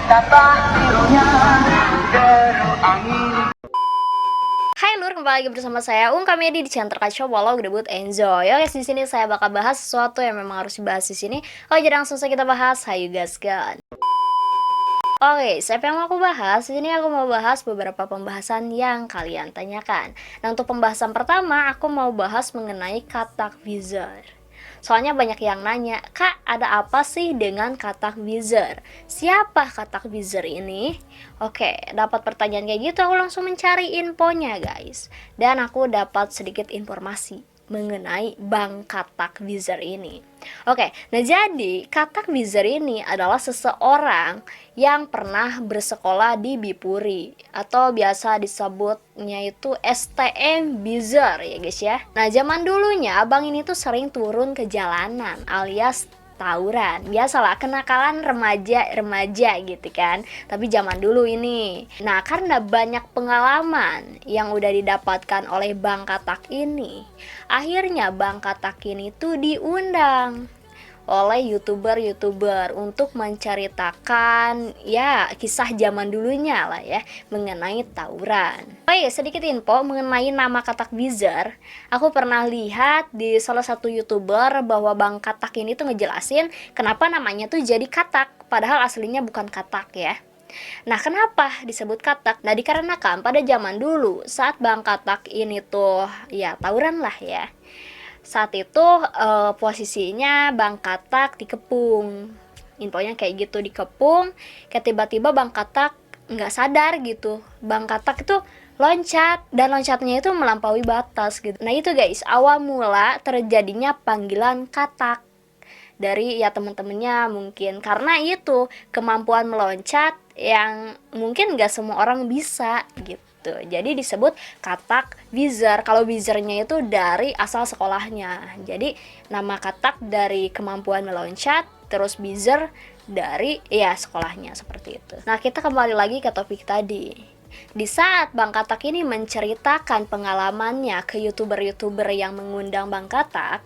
Betapa birunya deru angin. Hai Lur, kembali lagi bersama saya Kamedi di channel terkacau Walau debut Enjoy. Oke, di sini saya bakal bahas sesuatu yang memang harus dibahas di sini. Oke, jadi langsung saja kita bahas. Hayu gaskan. Oke, siapa yang mau aku bahas? Di sini aku mau bahas beberapa pembahasan yang kalian tanyakan. Nah, untuk pembahasan pertama, aku mau bahas mengenai katak wizard. Soalnya banyak yang nanya, Kak, ada apa sih dengan katak wizard? Siapa katak wizard ini? Oke, dapat pertanyaan kayak gitu, aku langsung mencari infonya, guys. Dan aku dapat sedikit informasi mengenai Bang Katak Wizard ini. Oke, nah jadi Katak Wizard ini adalah seseorang yang pernah bersekolah di Bipuri atau biasa disebutnya itu STM Wizard ya guys ya. Nah, zaman dulunya abang ini tuh sering turun ke jalanan alias tawuran, biasalah kenakalan remaja gitu kan, tapi zaman dulu ini. Nah, karena banyak pengalaman yang udah didapatkan oleh Bang Katak ini, akhirnya Bang Katak ini tuh diundang oleh youtuber untuk menceritakan ya kisah zaman dulunya lah ya mengenai tawuran. Oh iya, sedikit info mengenai nama Katak Wizard. Aku pernah lihat di salah satu youtuber bahwa Bang Katak ini tuh ngejelasin kenapa namanya tuh jadi Katak, padahal aslinya bukan Katak ya. Nah, kenapa disebut Katak? Nah, dikarenakan pada zaman dulu saat Bang Katak ini tuh ya tawuran lah ya. Saat itu posisinya Bang Katak dikepung. Infonya kayak gitu, dikepung. Kayak tiba-tiba Bang Katak nggak sadar gitu. Bang Katak itu loncat, dan loncatnya itu melampaui batas gitu. Nah itu guys, awal mula terjadinya panggilan Katak dari ya teman-temannya mungkin. Karena itu kemampuan meloncat yang mungkin nggak semua orang bisa gitu. Jadi disebut Katak Wizard. Kalau wizardnya itu dari asal sekolahnya. Jadi nama Katak dari kemampuan meloncat, terus wizard dari ya sekolahnya, seperti itu. Nah, kita kembali lagi ke topik tadi. Di saat Bang Katak ini menceritakan pengalamannya ke youtuber yang mengundang Bang Katak,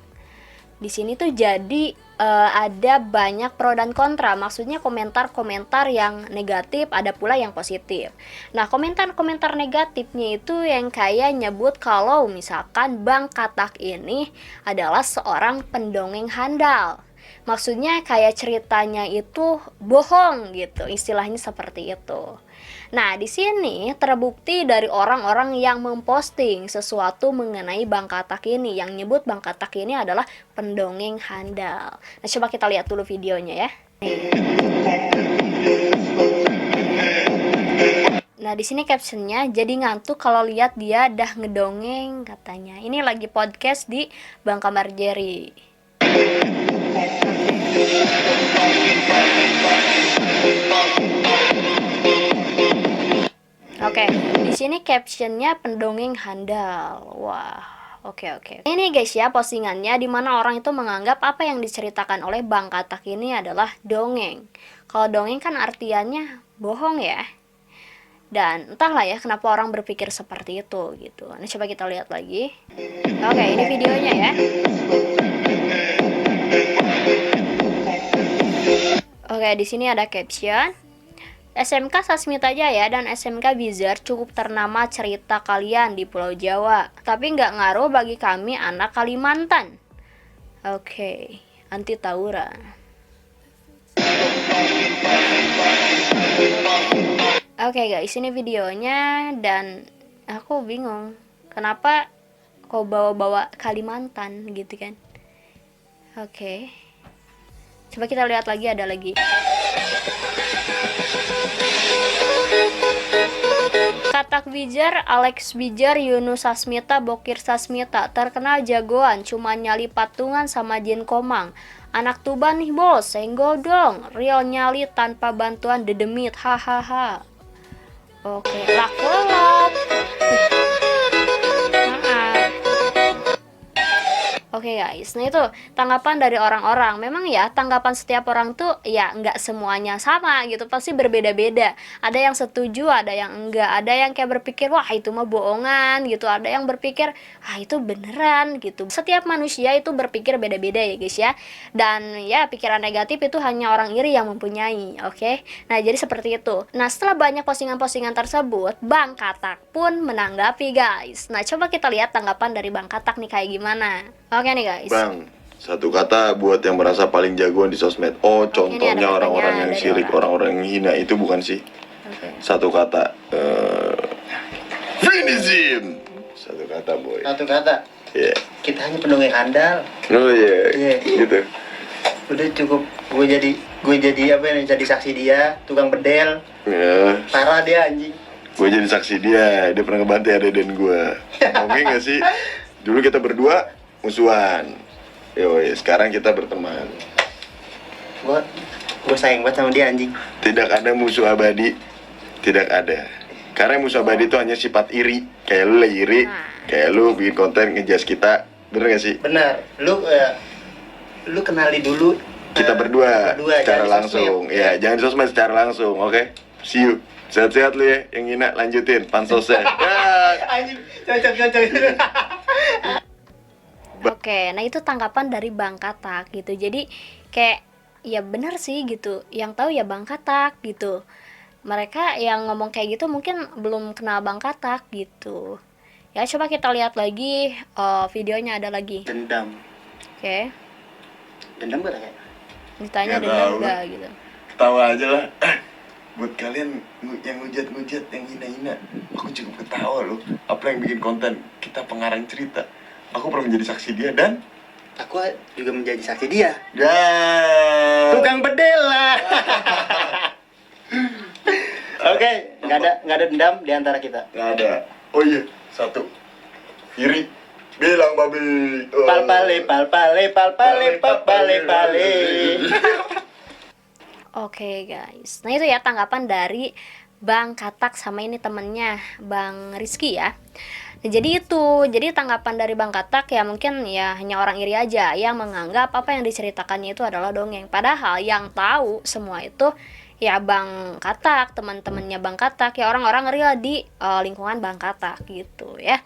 di sini tuh jadi ada banyak pro dan kontra, maksudnya komentar-komentar yang negatif, ada pula yang positif. Nah, komentar-komentar negatifnya itu yang kayak nyebut kalau misalkan Bang Katak ini adalah seorang pendongeng handal. Maksudnya kayak ceritanya itu bohong gitu, istilahnya seperti itu. Nah, di sini terbukti dari orang-orang yang memposting sesuatu mengenai Bang Katak ini, yang nyebut Bang Katak ini adalah pendongeng handal. Nah, coba kita lihat dulu videonya ya. Nah, di sini captionnya, jadi ngantuk kalau lihat dia dah ngedongeng katanya. Ini lagi podcast di Bang Kamar Jerry. Oke, di sini captionnya pendongeng handal. Wah, oke. Ini guys ya postingannya, dimana orang itu menganggap apa yang diceritakan oleh Bang Katak ini adalah dongeng. Kalau dongeng kan artiannya bohong ya. Dan entahlah ya kenapa orang berpikir seperti itu gitu. Nah, coba kita lihat lagi. Oke, ini videonya ya. Oke, di sini ada caption. SMK Sasmita Jaya dan SMK Wizard cukup ternama cerita kalian di Pulau Jawa, tapi nggak ngaruh bagi kami anak Kalimantan. Oke, anti tawuran. Oke guys, ini videonya dan aku bingung kenapa kau bawa-bawa Kalimantan gitu kan. Oke, coba kita lihat lagi, ada lagi. Katak Wizard, Alex Wizard, Yunus Sasmita, Bokir Sasmita, terkenal jagoan, cuma nyali patungan sama Jin Komang. Anak Tuban nih bos, senggol dong, real nyali tanpa bantuan dedemit, hahaha. Oke, lakolot. Maaf. Oke guys, nah itu tanggapan dari orang-orang. Memang ya tanggapan setiap orang tuh ya nggak semuanya sama gitu, pasti berbeda-beda. Ada yang setuju, ada yang enggak, ada yang kayak berpikir wah itu mah bohongan gitu, ada yang berpikir ah itu beneran gitu. Setiap manusia itu berpikir beda-beda ya guys ya. Dan ya pikiran negatif itu hanya orang iri yang mempunyai, oke? Nah jadi seperti itu. Nah setelah banyak postingan-postingan tersebut, Bang Katak pun menanggapi guys. Nah coba kita lihat tanggapan dari Bang Katak nih kayak gimana. Oke nih guys. Bang, satu kata buat yang merasa paling jagoan di sosmed. Oh, contohnya ini ada orang-orang pertanyaan yang dari syirik, orang. orang-orang yang hina itu bukan sih? Oke. Satu kata, feminism. Satu kata, boy. Satu kata, Iya. kita hanya pendongeng handal. Oh iya, Iya. gitu. Udah cukup gue jadi apa ya, jadi saksi dia, tukang bedel. Ya, Parah dia anjing. gue jadi saksi dia. Dia pernah ngebantai adegan gue. Oke nggak sih? Dulu kita berdua musuhan. Yoi, sekarang kita berteman. Gue sayang banget sama dia anjing. Tidak ada musuh abadi. Tidak ada. Karena musuh abadi itu hanya sifat iri. Kayak lu lah iri. Kayak lu bikin konten ngejas kita. Bener gak sih? Benar. Lu kenali dulu Kita berdua secara jangan di langsung. sosmed. Ya, jangan di sosmed secara langsung, oke? See you. Sehat-sehat lu ya. Yang hina lanjutin pansosnya. Ya. Anjing, cocok. Oke, nah itu tanggapan dari Bang Katak gitu. Jadi kayak ya benar sih gitu. Yang tahu ya Bang Katak gitu. Mereka yang ngomong kayak gitu mungkin belum kenal Bang Katak gitu. Ya coba kita lihat lagi videonya ada lagi. Dendam. Oke, Dendam gak kayak? ditanya Nggak dendam tahu. enggak gitu. Ketawa aja lah. Buat kalian yang ngujat-ngujat, yang hina-hina, aku cukup ketawa loh. Apa yang bikin konten? Kita pengarang cerita. Aku pernah menjadi saksi dia dan Aku juga menjadi saksi dia. tukang Tukang bedel lah. Oke, nggak ada dendam di antara kita. nggak ada. Oh iya, satu. Iri bilang babi. Oh. Pal pale. Oke guys, nah itu ya tanggapan dari Bang Katak sama ini temennya Bang Rizky ya. Nah, jadi tanggapan dari Bang Katak ya mungkin ya hanya orang iri aja yang menganggap apa yang diceritakannya itu adalah dongeng. Padahal yang tahu semua itu ya Bang Katak, teman-temannya Bang Katak, ya orang-orang real di lingkungan Bang Katak gitu ya.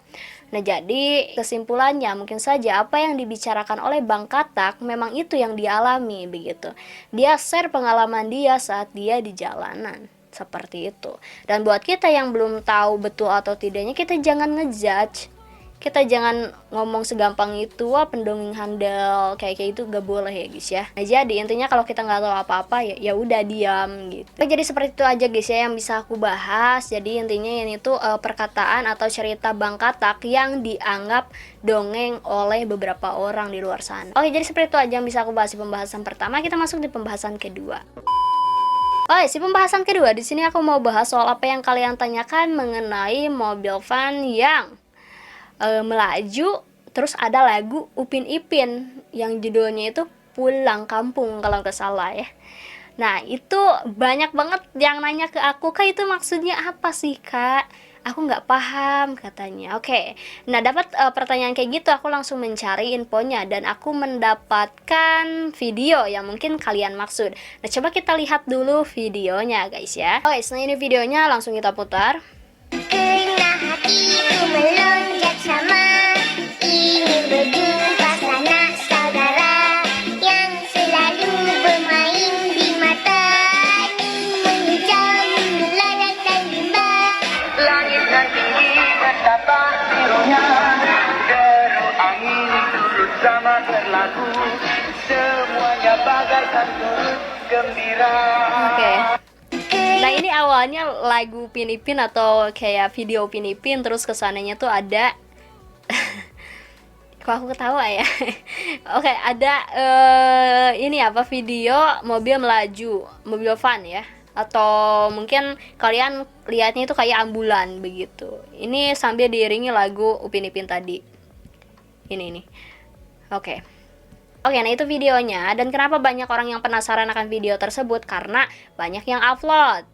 Nah jadi kesimpulannya mungkin saja apa yang dibicarakan oleh Bang Katak memang itu yang dialami begitu. Dia share pengalaman dia saat dia di jalanan. Seperti itu. Dan buat kita yang belum tahu betul atau tidaknya, kita jangan ngejudge. Kita jangan ngomong segampang itu, wah pendongeng handal kayak itu gak boleh ya guys ya. Nah jadi intinya kalau kita nggak tahu apa-apa ya udah diam gitu. Nah, jadi seperti itu aja guys ya yang bisa aku bahas. Jadi intinya ini tuh perkataan atau cerita Bang Katak yang dianggap dongeng oleh beberapa orang di luar sana. Oke, jadi seperti itu aja yang bisa aku bahas di pembahasan pertama. Kita masuk di pembahasan kedua. Oke, si pembahasan kedua di sini aku mau bahas soal apa yang kalian tanyakan mengenai mobil van yang melaju, terus ada lagu Upin Ipin yang judulnya itu Pulang Kampung kalau nggak salah ya. Nah itu banyak banget yang nanya ke aku, Kak itu maksudnya apa sih Kak? Aku nggak paham katanya. Oke, nah dapat pertanyaan kayak gitu aku langsung mencari infonya dan aku mendapatkan video yang mungkin kalian maksud. Nah coba kita lihat dulu videonya guys ya. Oke, nah ini videonya langsung kita putar. Kena hatiku melonjak sama ingin berjumpa sanak saudara yang selalu bermain di mata menghijau ladang dan bimbang. Langit dan tinggi betapa birunya, deru angin turut sama berlagu, semuanya bagaikan turut gembira. Oke. Nah ini awalnya lagu Upin Ipin atau kayak video Upin Ipin, terus kesananya tuh ada kok aku ketawa ya. Oke, ada ini apa video mobil melaju, mobil van ya, atau mungkin kalian lihatnya itu kayak ambulan begitu. Ini sambil diiringi lagu Upin Ipin tadi. Ini nih. Oke, nah itu videonya. Dan kenapa banyak orang yang penasaran akan video tersebut? Karena banyak yang upload.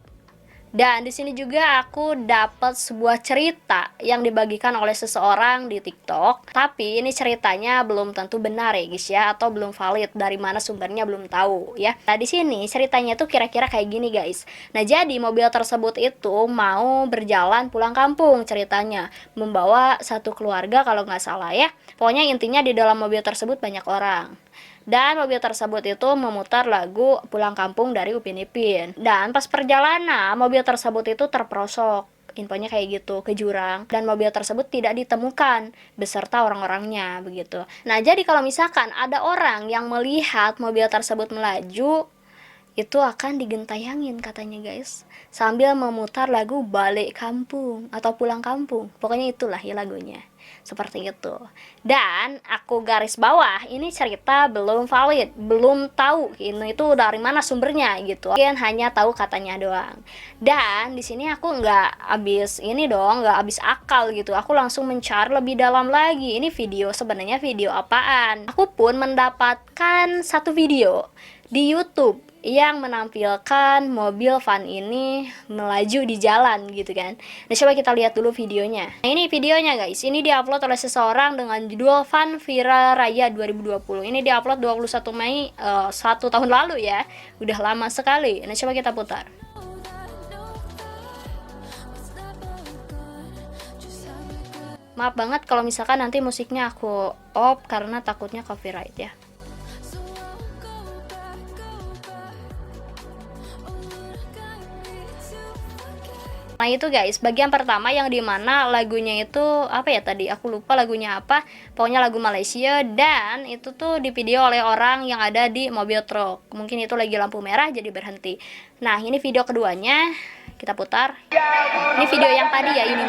Dan di sini juga aku dapat sebuah cerita yang dibagikan oleh seseorang di TikTok. Tapi ini ceritanya belum tentu benar ya guys ya, atau belum valid, dari mana sumbernya belum tahu ya. Nah di sini ceritanya tuh kira-kira kayak gini guys. Nah jadi mobil tersebut itu mau berjalan pulang kampung ceritanya, membawa satu keluarga kalau nggak salah ya. Pokoknya intinya di dalam mobil tersebut banyak orang. Dan mobil tersebut itu memutar lagu Pulang Kampung dari Upin Ipin. Dan pas perjalanan mobil tersebut itu terperosok, infonya kayak gitu, ke jurang, dan mobil tersebut tidak ditemukan beserta orang-orangnya begitu. Nah jadi kalau misalkan ada orang yang melihat mobil tersebut melaju, itu akan digentayangin katanya guys, sambil memutar lagu Balik Kampung atau Pulang Kampung. Pokoknya itulah ya lagunya, seperti itu. Dan aku garis bawah, ini cerita belum valid, belum tahu ini itu dari mana sumbernya gitu, mungkin hanya tahu katanya doang. Dan di sini aku nggak habis ini dong, nggak habis akal gitu, aku langsung mencari lebih dalam lagi, ini video sebenarnya video apaan. Aku pun mendapatkan satu video di YouTube yang menampilkan mobil van ini melaju di jalan gitu kan. Nah coba kita lihat dulu videonya. Nah ini videonya guys, ini diupload oleh seseorang dengan judul Van Viral Raya 2020. Ini diupload 21 Mei 1 tahun lalu ya, udah lama sekali. Nah coba kita putar. Maaf banget kalau misalkan nanti musiknya aku off karena takutnya copyright ya. Nah itu guys, bagian pertama yang dimana lagunya itu apa ya tadi, aku lupa lagunya apa, pokoknya lagu Malaysia. Dan itu tuh di video oleh orang yang ada di mobil truk, mungkin itu lagi lampu merah jadi berhenti. Nah ini video keduanya, kita putar. Ini video yang tadi ya, ini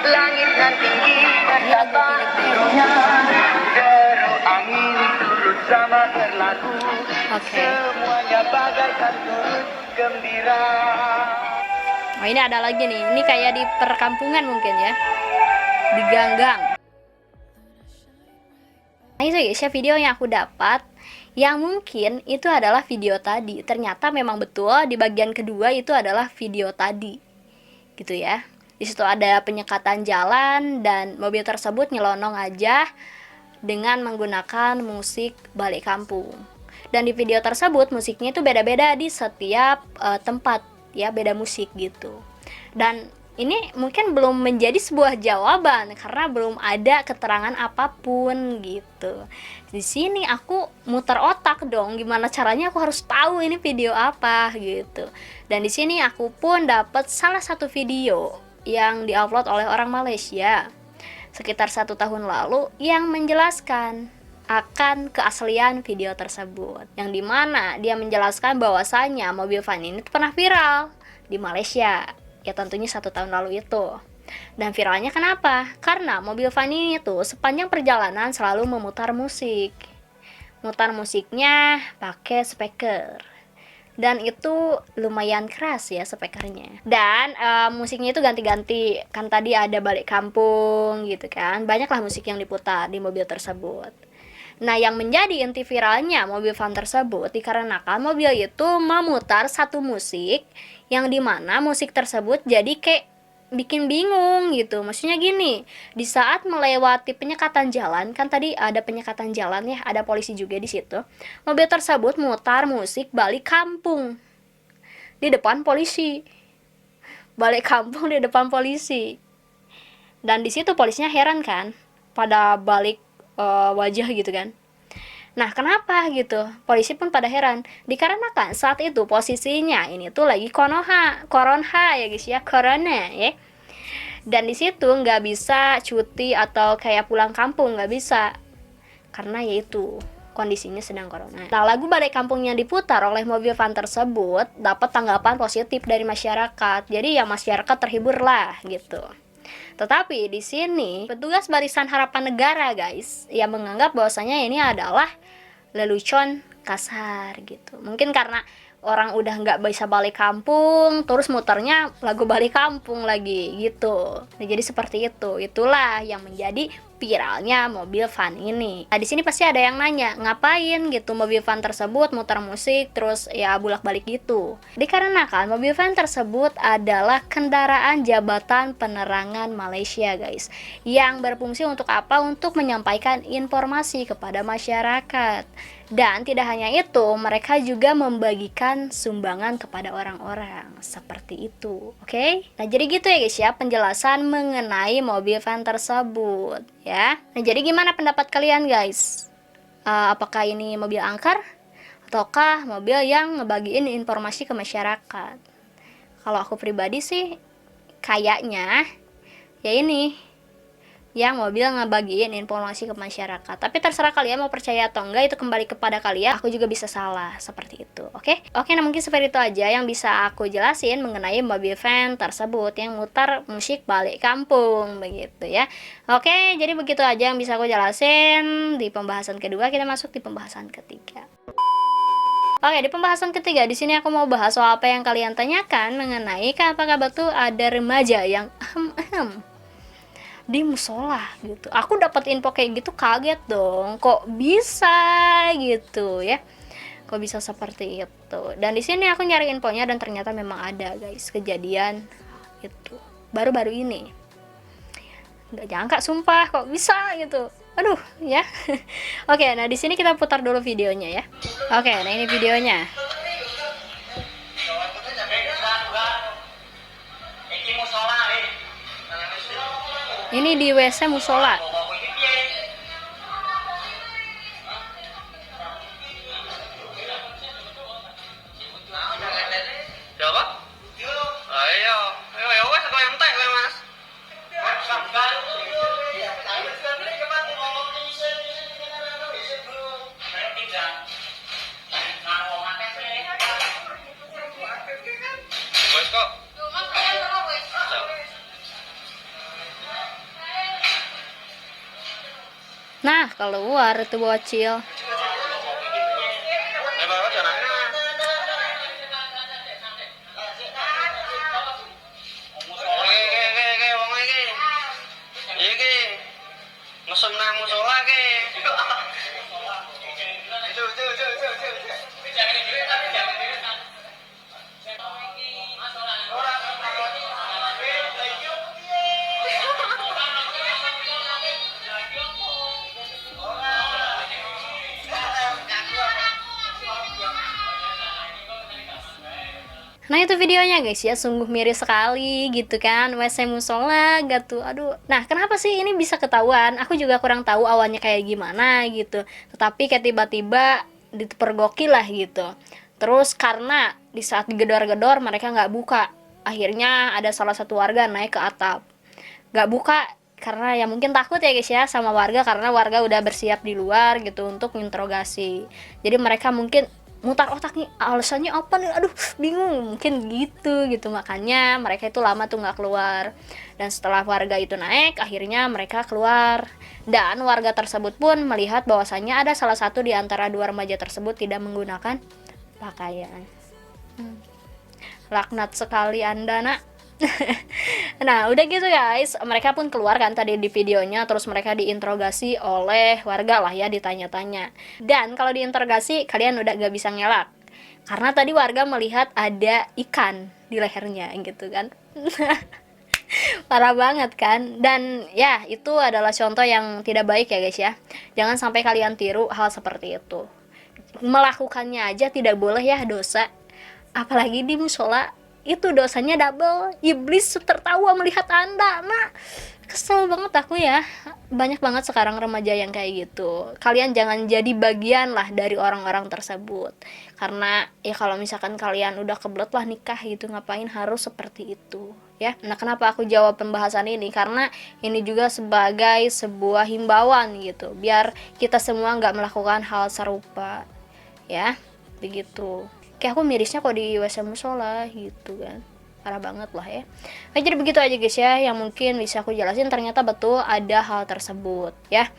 Langit nan tinggi mendapat birunya, deru angin turut sama berlagu. Oke. Semuanya bagaikan turut gembira. Oh ini ada lagi nih, ini kayak di perkampungan mungkin ya, di ganggang. Nah itu guys ya video yang aku dapat, yang mungkin itu adalah video tadi. Ternyata memang betul di bagian kedua itu adalah video tadi, gitu ya. Di situ ada penyekatan jalan dan mobil tersebut nyelonong aja dengan menggunakan musik Balik Kampung. Dan di video tersebut musiknya itu beda-beda di setiap tempat ya, beda musik gitu. Dan ini mungkin belum menjadi sebuah jawaban karena belum ada keterangan apapun gitu. Di sini aku muter otak dong, gimana caranya aku harus tahu ini video apa gitu. Dan di sini aku pun dapat salah satu video yang diupload oleh orang Malaysia sekitar 1 tahun lalu yang menjelaskan akan keaslian video tersebut, yang dimana dia menjelaskan bahwasanya mobil van ini pernah viral di Malaysia ya, tentunya 1 tahun lalu itu. Dan viralnya kenapa? Karena mobil van ini tuh sepanjang perjalanan selalu memutar musik, mutar musiknya pakai speaker, dan itu lumayan keras ya speakernya. Dan musiknya itu ganti-ganti, kan tadi ada Balik Kampung gitu kan, banyaklah musik yang diputar di mobil tersebut. Nah yang menjadi inti viralnya mobil van tersebut dikarenakan mobil itu memutar satu musik yang dimana musik tersebut jadi kayak bikin bingung gitu. Maksudnya gini, di saat melewati penyekatan jalan, kan tadi ada penyekatan jalan ya, ada polisi juga di situ. Mobil tersebut mutar musik Balik Kampung di depan polisi. Balik Kampung di depan polisi. Dan di situ polisinya heran kan, pada balik wajah gitu kan. Nah kenapa gitu, polisi pun pada heran, dikarenakan saat itu posisinya ini tuh lagi corona ya guys ya, corona ya. Dan di situ nggak bisa cuti atau kayak pulang kampung, nggak bisa, karena yaitu kondisinya sedang corona. Nah lagu Balik Kampung yang diputar oleh mobil van tersebut dapat tanggapan positif dari masyarakat, jadi ya masyarakat terhibur lah gitu. Tetapi di sini petugas Barisan Harapan Negara guys yang menganggap bahwasanya ini adalah lelucon kasar gitu. Mungkin karena orang udah nggak bisa balik kampung, terus muternya lagu Balik Kampung lagi gitu. Nah, jadi seperti itu. Itulah yang menjadi viralnya mobil van ini. Nah, di sini pasti ada yang nanya, ngapain gitu mobil van tersebut muter musik terus ya bolak-balik gitu. Dikarenakan mobil van tersebut adalah kendaraan Jabatan Penerangan Malaysia, guys. Yang berfungsi untuk apa? Untuk menyampaikan informasi kepada masyarakat. Dan tidak hanya itu, mereka juga membagikan sumbangan kepada orang-orang. Seperti itu, oke? Nah, jadi gitu ya guys ya, penjelasan mengenai mobil van tersebut ya. Nah, jadi gimana pendapat kalian guys? Apakah ini mobil angker? Ataukah mobil yang ngebagiin informasi ke masyarakat? Kalau aku pribadi sih, kayaknya ya ini yang mobil ngebagiin informasi ke masyarakat. Tapi terserah kalian mau percaya atau enggak, itu kembali kepada kalian. Aku juga bisa salah seperti itu, oke? Nah mungkin seperti itu aja yang bisa aku jelasin mengenai mobil van tersebut yang mutar musik balik kampung, begitu ya. Oke, jadi begitu aja yang bisa aku jelasin di pembahasan kedua. Kita masuk di pembahasan ketiga. Oke, di pembahasan ketiga di sini aku mau bahas soal apa yang kalian tanyakan mengenai apakah betul ada remaja yang di musola gitu. Aku dapat info kayak gitu, kaget dong. Kok bisa gitu ya? Kok bisa seperti itu? Dan di sini aku nyari infonya dan ternyata memang ada, guys, kejadian itu baru-baru ini. Nggak nyangka sumpah kok bisa gitu. Aduh, ya. Oke, nah di sini kita putar dulu videonya ya. Oke, nah ini videonya. Ini di WC musola. Nah, keluar itu bocil. Nah itu videonya guys ya, sungguh miris sekali gitu kan, WC musola gitu, aduh. Nah kenapa sih ini bisa ketahuan? Aku juga kurang tahu awalnya kayak gimana gitu. Tetapi kayak tiba-tiba dipergoki lah gitu. Terus karena di saat digedor-gedor mereka nggak buka. Akhirnya ada salah satu warga naik ke atap. Nggak buka karena ya mungkin takut ya guys ya sama warga, karena warga udah bersiap di luar gitu untuk menginterogasi. Jadi mereka mungkin mutar otak nih, alasannya apa nih, aduh bingung, mungkin gitu makanya mereka itu lama tuh nggak keluar. Dan setelah warga itu naik, akhirnya mereka keluar, dan warga tersebut pun melihat bahwasannya ada salah satu di antara dua remaja tersebut tidak menggunakan pakaian. Laknat sekali Anda nak. Nah udah gitu guys, mereka pun keluar kan tadi di videonya. Terus mereka diinterogasi oleh warga lah ya, ditanya-tanya. Dan kalau diinterogasi kalian udah gak bisa ngelak, karena tadi warga melihat ada ikan di lehernya gitu kan. Parah banget kan. Dan ya itu adalah contoh yang tidak baik ya guys ya. Jangan sampai kalian tiru hal seperti itu. Melakukannya aja tidak boleh ya, dosa. Apalagi di musola, itu dosanya double. Iblis tertawa melihat Anda. Nah, kesel banget aku ya. Banyak banget sekarang remaja yang kayak gitu. Kalian jangan jadi bagian lah dari orang-orang tersebut. Karena ya kalau misalkan kalian udah kebelet lah nikah gitu, ngapain harus seperti itu ya. Nah kenapa aku jawab pembahasan ini? Karena ini juga sebagai sebuah himbauan gitu, biar kita semua nggak melakukan hal serupa ya, begitu. Kayak aku mirisnya kok di WC musola gitu kan, parah banget lah ya. Nah, jadi begitu aja guys ya yang mungkin bisa aku jelasin. Ternyata betul ada hal tersebut ya.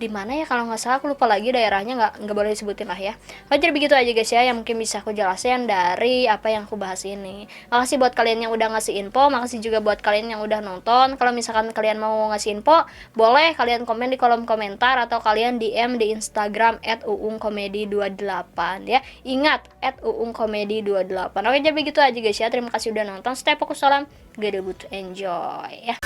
di mana ya, kalau nggak salah aku lupa lagi daerahnya, nggak boleh disebutin lah ya. Jadi begitu aja guys ya yang mungkin bisa aku jelasin dari apa yang aku bahas ini. Makasih buat kalian yang udah ngasih info, makasih juga buat kalian yang udah nonton. Kalau misalkan kalian mau ngasih info, boleh kalian komen di kolom komentar atau kalian DM di Instagram @uungkomedi28 ya. Ingat @uungkomedi28. Oke, jadi begitu aja guys ya. Terima kasih udah nonton. Stay fokus, salam, gede but enjoy ya.